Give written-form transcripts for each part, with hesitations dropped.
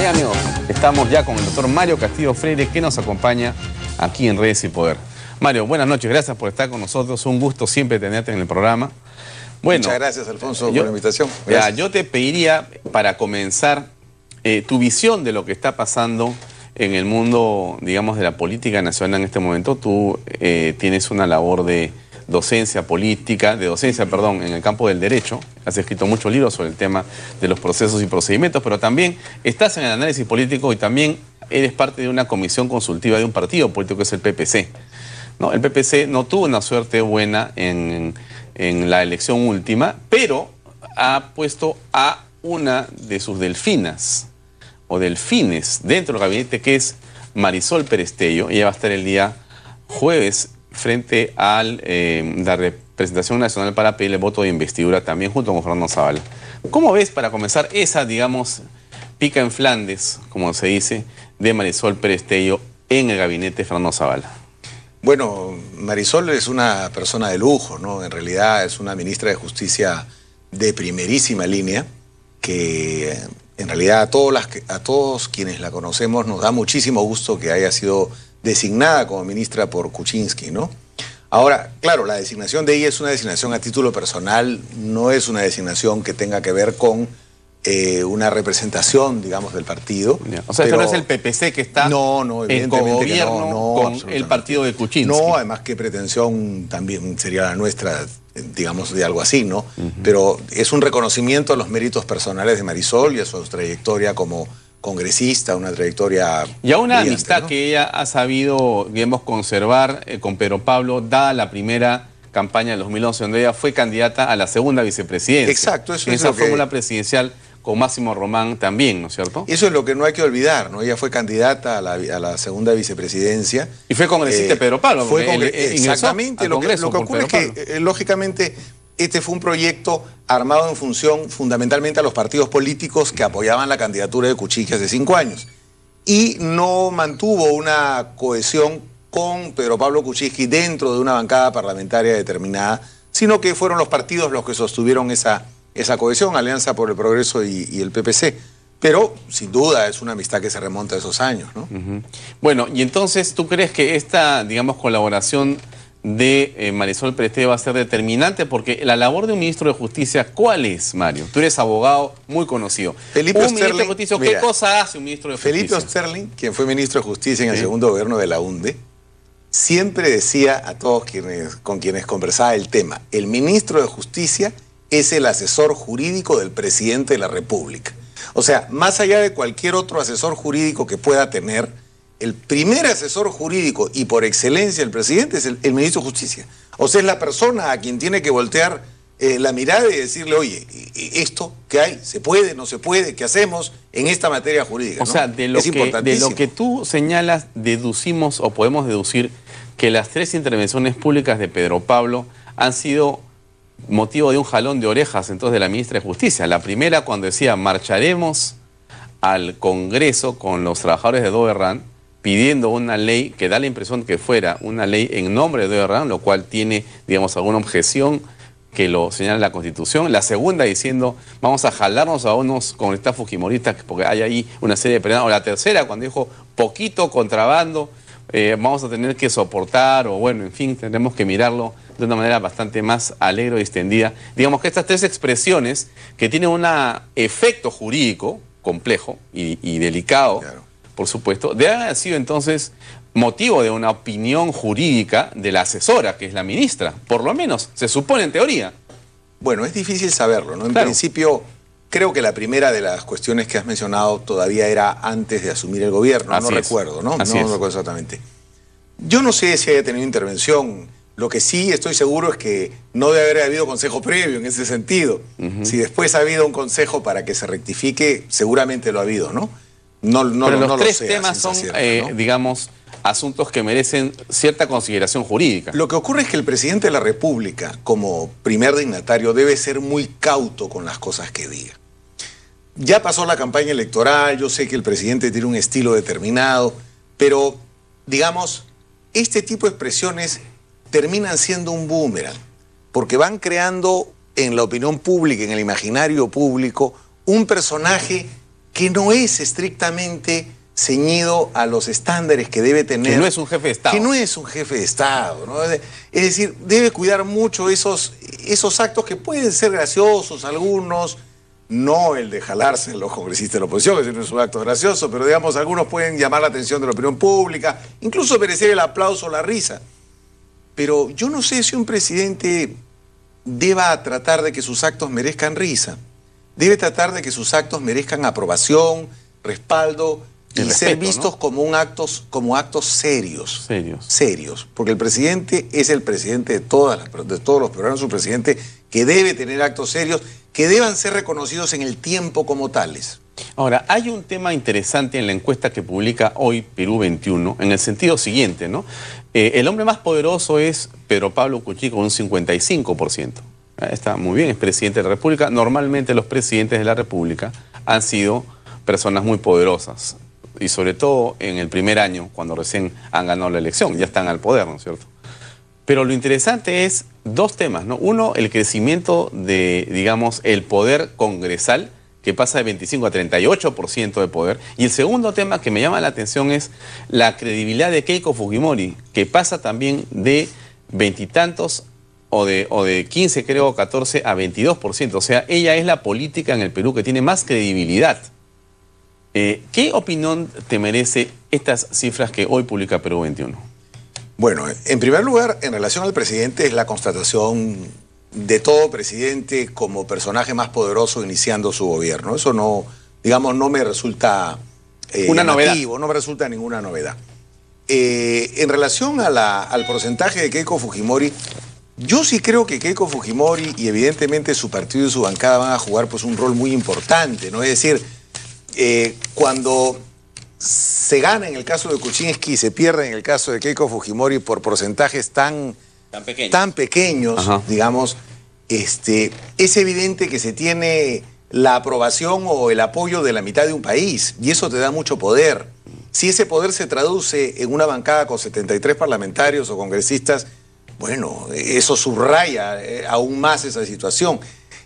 Bien, amigos, estamos ya con el doctor Mario Castillo Freire, que nos acompaña aquí en Redes y Poder. Mario, buenas noches, gracias por estar con nosotros, un gusto siempre tenerte en el programa. Bueno, muchas gracias, Alfonso, por la invitación. Yo te pediría, para comenzar, tu visión de lo que está pasando en el mundo, digamos, de la política nacional en este momento. Tú tienes una labor de docencia política, en el campo del derecho. Has escrito muchos libros sobre el tema de los procesos y procedimientos, pero también estás en el análisis político y también eres parte de una comisión consultiva de un partido político que es el PPC. ¿No? El PPC no tuvo una suerte buena en la elección última, pero ha puesto a una de sus delfinas o delfines dentro del gabinete, que es Marisol Perestello. Ella va a estar el día jueves frente a la representación nacional para pedirle voto de investidura también junto con Fernando Zavala. ¿Cómo ves, para comenzar, esa, digamos, pica en Flandes, como se dice, de Marisol Perestello en el gabinete de Fernando Zavala? Bueno, Marisol es una persona de lujo, ¿no? En realidad es una ministra de Justicia de primerísima línea, que en realidad a todos quienes la conocemos nos da muchísimo gusto que haya sido designada como ministra por Kuczynski, ¿no? Ahora, claro, la designación de ella es una designación a título personal, no es una designación que tenga que ver con una representación, digamos, del partido. O sea, esto no es el PPC que está en cogobierno con el partido de Kuczynski. No, además qué pretensión también sería la nuestra, digamos, de algo así, ¿no? Pero es un reconocimiento a los méritos personales de Marisol y a su trayectoria como congresista, una trayectoria y a una amistad, ¿no?, que ella ha sabido, digamos, conservar con Pedro Pablo, dada la primera campaña del 2011, donde ella fue candidata a la segunda vicepresidencia. Exacto, eso en es esa lo que... fórmula presidencial con Máximo Román también, ¿no es cierto? Eso es lo que no hay que olvidar, ¿no? Ella fue candidata a la segunda vicepresidencia. Y fue congresista de Pedro Pablo. Exactamente. Lo que ocurre es que, lógicamente, este fue un proyecto armado en función fundamentalmente a los partidos políticos que apoyaban la candidatura de Kuczynski hace 5 años. Y no mantuvo una cohesión con Pedro Pablo Kuczynski dentro de una bancada parlamentaria determinada, sino que fueron los partidos los que sostuvieron esa cohesión, Alianza por el Progreso y el PPC. Pero, sin duda, es una amistad que se remonta a esos años, ¿no? Bueno, y entonces, ¿tú crees que esta, digamos, colaboración de Marisol Perestello va a ser determinante? Porque la labor de un ministro de Justicia, ¿cuál es, Mario? Tú eres abogado muy conocido. Ministro de Justicia, ¿qué cosa hace un ministro de Justicia? Felipe Osterling, quien fue ministro de Justicia en el segundo gobierno de la UNDE, siempre decía a todos con quienes conversaba el tema: el ministro de Justicia es el asesor jurídico del presidente de la República. O sea, más allá de cualquier otro asesor jurídico que pueda tener, el primer asesor jurídico y por excelencia el presidente es el ministro de Justicia. O sea, es la persona a quien tiene que voltear la mirada y decirle: oye, ¿esto qué hay? ¿Se puede? ¿No se puede? ¿Qué hacemos en esta materia jurídica? O sea, de lo que tú señalas, deducimos o podemos deducir que las 3 intervenciones públicas de Pedro Pablo han sido motivo de un jalón de orejas entonces de la ministra de Justicia. La primera, cuando decía: marcharemos al Congreso con los trabajadores de Doberran pidiendo una ley que da la impresión que fuera una ley en nombre de Doberran, lo cual tiene, digamos, alguna objeción que lo señala la Constitución. La segunda, diciendo: vamos a jalarnos a unos congresistas fujimoristas porque hay ahí una serie de penados. O la tercera, cuando dijo poquito contrabando, vamos a tener que soportar, o bueno, en fin, tendremos que mirarlo de una manera bastante más alegre y extendida. Digamos que estas 3 expresiones, que tienen un efecto jurídico complejo y delicado, claro, por supuesto, deben haber sido entonces motivo de una opinión jurídica de la asesora, que es la ministra, por lo menos, se supone en teoría. Bueno, es difícil saberlo, ¿no? En principio, creo que la primera de las cuestiones que has mencionado todavía era antes de asumir el gobierno, no recuerdo, ¿no? No recuerdo exactamente. Yo no sé si haya tenido intervención. Lo que sí estoy seguro es que no debe haber habido consejo previo en ese sentido. Si después ha habido un consejo para que se rectifique, seguramente lo ha habido, ¿no? Pero los 3 temas son, ¿no?, digamos, asuntos que merecen cierta consideración jurídica. Lo que ocurre es que el presidente de la República, como primer dignatario, debe ser muy cauto con las cosas que diga. Ya pasó la campaña electoral, yo sé que el presidente tiene un estilo determinado, pero, digamos, este tipo de expresiones terminan siendo un boomerang, porque van creando en la opinión pública, en el imaginario público, un personaje que no es estrictamente ceñido a los estándares que debe tener. Que no es un jefe de Estado. Que no es un jefe de Estado, ¿no? Es decir, debe cuidar mucho esos actos que pueden ser graciosos algunos, no el de jalarse los congresistas de la oposición, que no es un acto gracioso, pero digamos, algunos pueden llamar la atención de la opinión pública, incluso merecer el aplauso o la risa. Pero yo no sé si un presidente deba tratar de que sus actos merezcan risa. Debe tratar de que sus actos merezcan aprobación, respaldo y respeto, ser vistos, ¿no? como actos serios. Serios. Porque el presidente es el presidente de todos los peruanos, un presidente que debe tener actos serios, que deban ser reconocidos en el tiempo como tales. Ahora, hay un tema interesante en la encuesta que publica hoy Perú 21, en el sentido siguiente, ¿no? El hombre más poderoso es Pedro Pablo Kuczynski con un 55%. Está muy bien, es presidente de la República. Normalmente los presidentes de la República han sido personas muy poderosas. Y sobre todo en el primer año, cuando recién han ganado la elección, ya están al poder, ¿no es cierto? Pero lo interesante es dos temas, ¿no? Uno, el crecimiento de, digamos, el poder congresal, que pasa de 25 a 38% de poder. Y el segundo tema que me llama la atención es la credibilidad de Keiko Fujimori, que pasa también de veintitantos o de 15, creo, 14 a 22%. O sea, ella es la política en el Perú que tiene más credibilidad. ¿Qué opinión te merece estas cifras que hoy publica Perú 21? Bueno, en primer lugar, en relación al presidente, es la constatación de todo presidente como personaje más poderoso iniciando su gobierno. Eso no, digamos, no me resulta una novedad. No me resulta ninguna novedad. En relación al porcentaje de Keiko Fujimori, yo sí creo que Keiko Fujimori y evidentemente su partido y su bancada van a jugar pues un rol muy importante, ¿no? Es decir, cuando se gana en el caso de Kuczynski y se pierde en el caso de Keiko Fujimori por porcentajes tan pequeños, Ajá, digamos, es evidente que se tiene la aprobación o el apoyo de la mitad de un país, y eso te da mucho poder. Si ese poder se traduce en una bancada con 73 parlamentarios o congresistas, bueno, eso subraya aún más esa situación.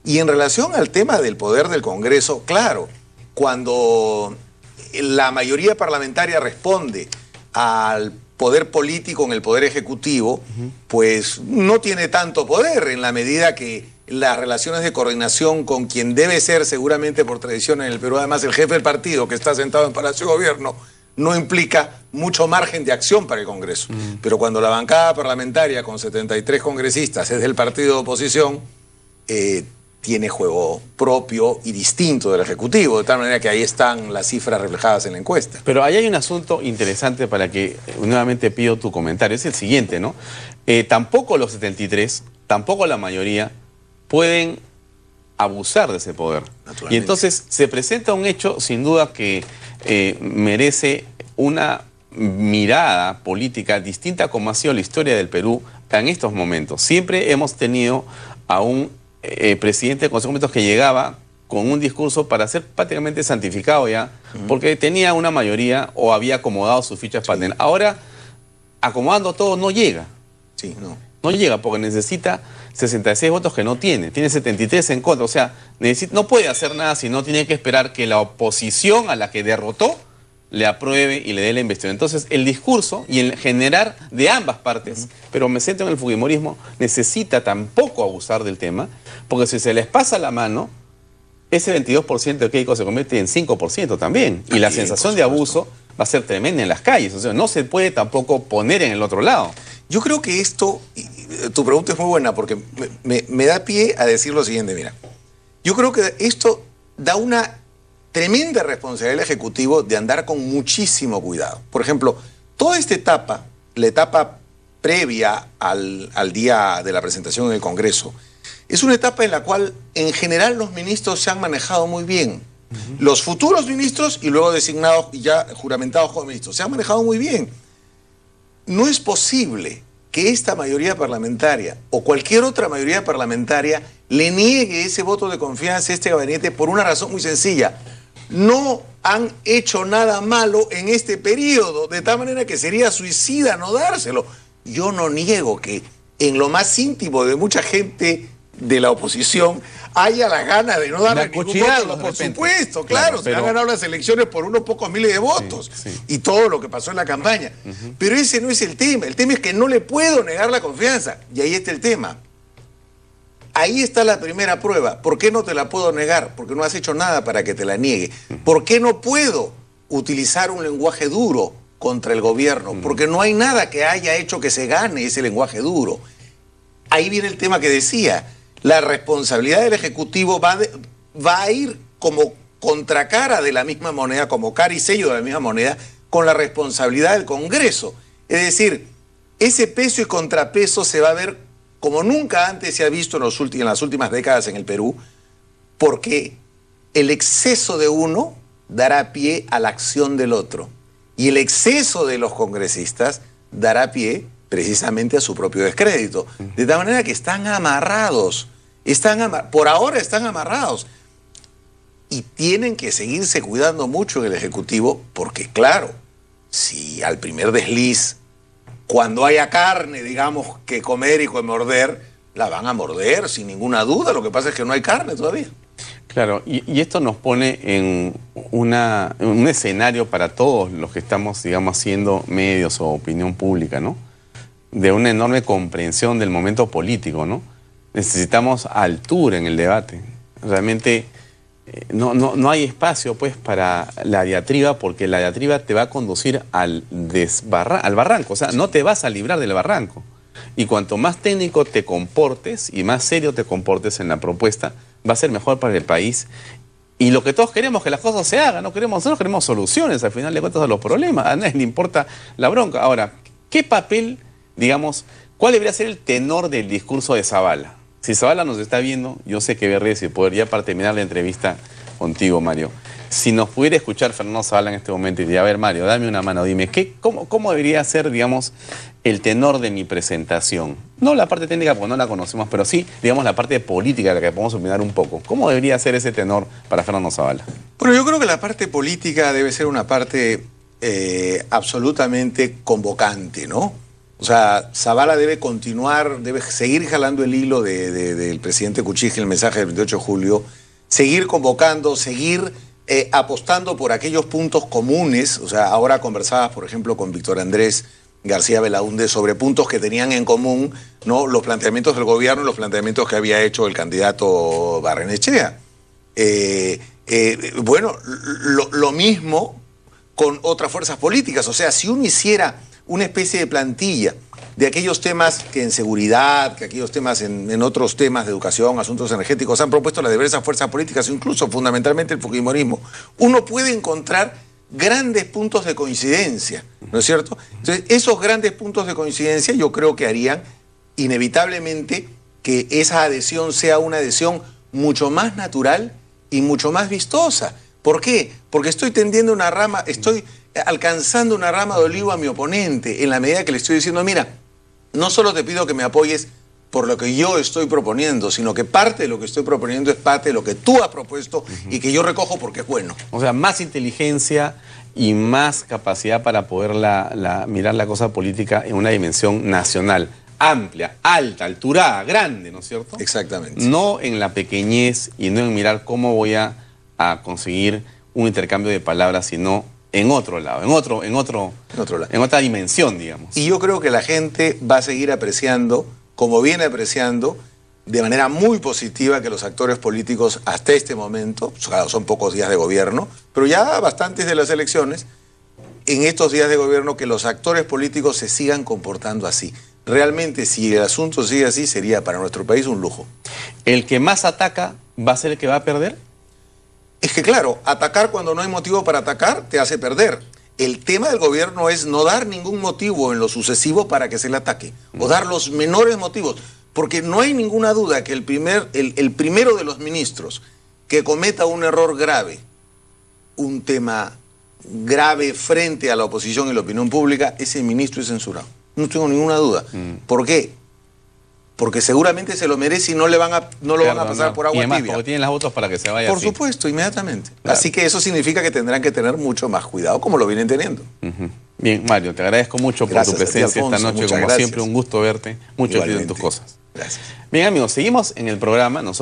Y en relación al tema del poder del Congreso, claro, cuando la mayoría parlamentaria responde al poder político en el poder ejecutivo, pues no tiene tanto poder en la medida que las relaciones de coordinación con quien debe ser seguramente por tradición en el Perú, además el jefe del partido que está sentado en Palacio de Gobierno, no implica mucho margen de acción para el Congreso. Pero cuando la bancada parlamentaria con 73 congresistas es del partido de oposición, tiene juego propio y distinto del Ejecutivo, de tal manera que ahí están las cifras reflejadas en la encuesta. Pero ahí hay un asunto interesante para que nuevamente pido tu comentario. Es el siguiente, ¿no? Tampoco los 73, tampoco la mayoría, pueden abusar de ese poder. Y entonces se presenta un hecho, sin duda, que merece una mirada política distinta como ha sido la historia del Perú en estos momentos. Siempre hemos tenido a un presidente de Consejo de Ministros que llegaba con un discurso para ser prácticamente santificado ya, porque tenía una mayoría o había acomodado sus fichas para tener. Ahora, acomodando todo, no llega. Sí, no llega porque necesita 66 votos que no tiene 73 en contra. O sea, no puede hacer nada si no tiene que esperar que la oposición a la que derrotó le apruebe y le dé la investidura. Entonces, el discurso y el generar de ambas partes, pero me centro en el fujimorismo, necesita tampoco abusar del tema, porque si se les pasa la mano, ese 22% de Keiko se convierte en 5% también. Y la sensación de abuso va a ser tremenda en las calles. O sea, no se puede tampoco poner en el otro lado. Yo creo que esto, tu pregunta es muy buena porque me da pie a decir lo siguiente, mira. Yo creo que esto da una tremenda responsabilidad al Ejecutivo de andar con muchísimo cuidado. Por ejemplo, toda esta etapa, la etapa previa al día de la presentación en el Congreso, es una etapa en la cual en general los ministros se han manejado muy bien. Los futuros ministros y luego designados y ya juramentados como ministros se han manejado muy bien. No es posible que esta mayoría parlamentaria o cualquier otra mayoría parlamentaria le niegue ese voto de confianza a este gabinete por una razón muy sencilla. No han hecho nada malo en este periodo, de tal manera que sería suicida no dárselo. Yo no niego que en lo más íntimo de mucha gente de la oposición haya las ganas de no darle ningún voto, por supuesto, claro, se han ganado las elecciones por unos pocos miles de votos y todo lo que pasó en la campaña. Pero ese no es el tema es que no le puedo negar la confianza, y ahí está el tema. Ahí está la primera prueba. ¿Por qué no te la puedo negar? Porque no has hecho nada para que te la niegue. ¿Por qué no puedo utilizar un lenguaje duro contra el gobierno? Porque no hay nada que haya hecho que se gane ese lenguaje duro. Ahí viene el tema que decía. La responsabilidad del Ejecutivo va a ir como contracara de la misma moneda, como cara y sello de la misma moneda, con la responsabilidad del Congreso. Es decir, ese peso y contrapeso se va a ver como nunca antes se ha visto en las últimas décadas en el Perú, porque el exceso de uno dará pie a la acción del otro. Y el exceso de los congresistas dará pie precisamente a su propio descrédito. De tal manera que están amarrados. Por ahora están amarrados. Y tienen que seguirse cuidando mucho en el Ejecutivo, porque claro, si al primer desliz, cuando haya carne, digamos, que comer y que morder, la van a morder sin ninguna duda. Lo que pasa es que no hay carne todavía. Claro, y esto nos pone en un escenario para todos los que estamos, digamos, haciendo medios o opinión pública, ¿no? De una enorme comprensión del momento político, ¿no? Necesitamos altura en el debate. Realmente no hay espacio, pues, para la diatriba, porque la diatriba te va a conducir al barranco. O sea, no te vas a librar del barranco. Y cuanto más técnico te comportes y más serio te comportes en la propuesta, va a ser mejor para el país. Y lo que todos queremos es que las cosas se hagan. Nosotros queremos soluciones, al final de cuentas, a los problemas. A nadie le importa la bronca. Ahora, ¿qué papel, digamos, cuál debería ser el tenor del discurso de Zabala? Si Zabala nos está viendo, yo sé que ve redes y poder, ya para terminar la entrevista contigo, Mario, si nos pudiera escuchar Fernando Zabala en este momento y diría, a ver, Mario, dame una mano, dime, ¿cómo debería ser, digamos, el tenor de mi presentación? No la parte técnica, porque no la conocemos, pero sí, digamos, la parte política de la que podemos opinar un poco. ¿Cómo debería ser ese tenor para Fernando Zabala? Bueno, yo creo que la parte política debe ser una parte absolutamente convocante, ¿no? O sea, Zabala debe continuar, debe seguir jalando el hilo del presidente Kuczynski en el mensaje del 28 de julio, seguir convocando, seguir apostando por aquellos puntos comunes. O sea, ahora conversabas, por ejemplo, con Víctor Andrés García Belaúnde sobre puntos que tenían en común, ¿no? Los planteamientos del gobierno y los planteamientos que había hecho el candidato Barrenechea. Bueno, lo mismo con otras fuerzas políticas. O sea, si uno hiciera una especie de plantilla de aquellos temas que en seguridad, que aquellos temas en otros temas de educación, asuntos energéticos, han propuesto las diversas fuerzas políticas, incluso fundamentalmente el fujimorismo, uno puede encontrar grandes puntos de coincidencia, ¿no es cierto? Entonces, esos grandes puntos de coincidencia yo creo que harían inevitablemente que esa adhesión sea una adhesión mucho más natural y mucho más vistosa. ¿Por qué? Porque estoy tendiendo una rama, estoy alcanzando una rama de olivo a mi oponente en la medida que le estoy diciendo, mira, no solo te pido que me apoyes por lo que yo estoy proponiendo, sino que parte de lo que estoy proponiendo es parte de lo que tú has propuesto y que yo recojo porque es bueno. O sea, más inteligencia y más capacidad para poder mirar la cosa política en una dimensión nacional, amplia, alta, alturada, grande, ¿no es cierto? Exactamente. No en la pequeñez y no en mirar cómo voy a conseguir un intercambio de palabras, sino en otro lado, en otra dimensión, digamos. Y yo creo que la gente va a seguir apreciando, como viene apreciando, de manera muy positiva que los actores políticos hasta este momento, claro, son pocos días de gobierno, pero ya bastantes de las elecciones, en estos días de gobierno, que los actores políticos se sigan comportando así. Realmente, si el asunto sigue así, sería para nuestro país un lujo. ¿El que más ataca va a ser el que va a perder? Es que claro, atacar cuando no hay motivo para atacar te hace perder. El tema del gobierno es no dar ningún motivo en lo sucesivo para que se le ataque, o dar los menores motivos, porque no hay ninguna duda que el primero de los ministros que cometa un error grave, un tema grave frente a la oposición y la opinión pública, ese ministro es censurado. No tengo ninguna duda. ¿Por qué? Porque seguramente se lo merece y no lo van a pasar por agua y además, tibia. porque tienen las votos para que se vaya Por así. supuesto, inmediatamente. Claro. Así que eso significa que tendrán que tener mucho más cuidado, como lo vienen teniendo. Bien, Mario, te agradezco mucho por tu presencia esta noche. Como siempre, un gusto verte. Mucho éxito en tus cosas. Gracias. Bien, amigos, seguimos en el programa. Nosotros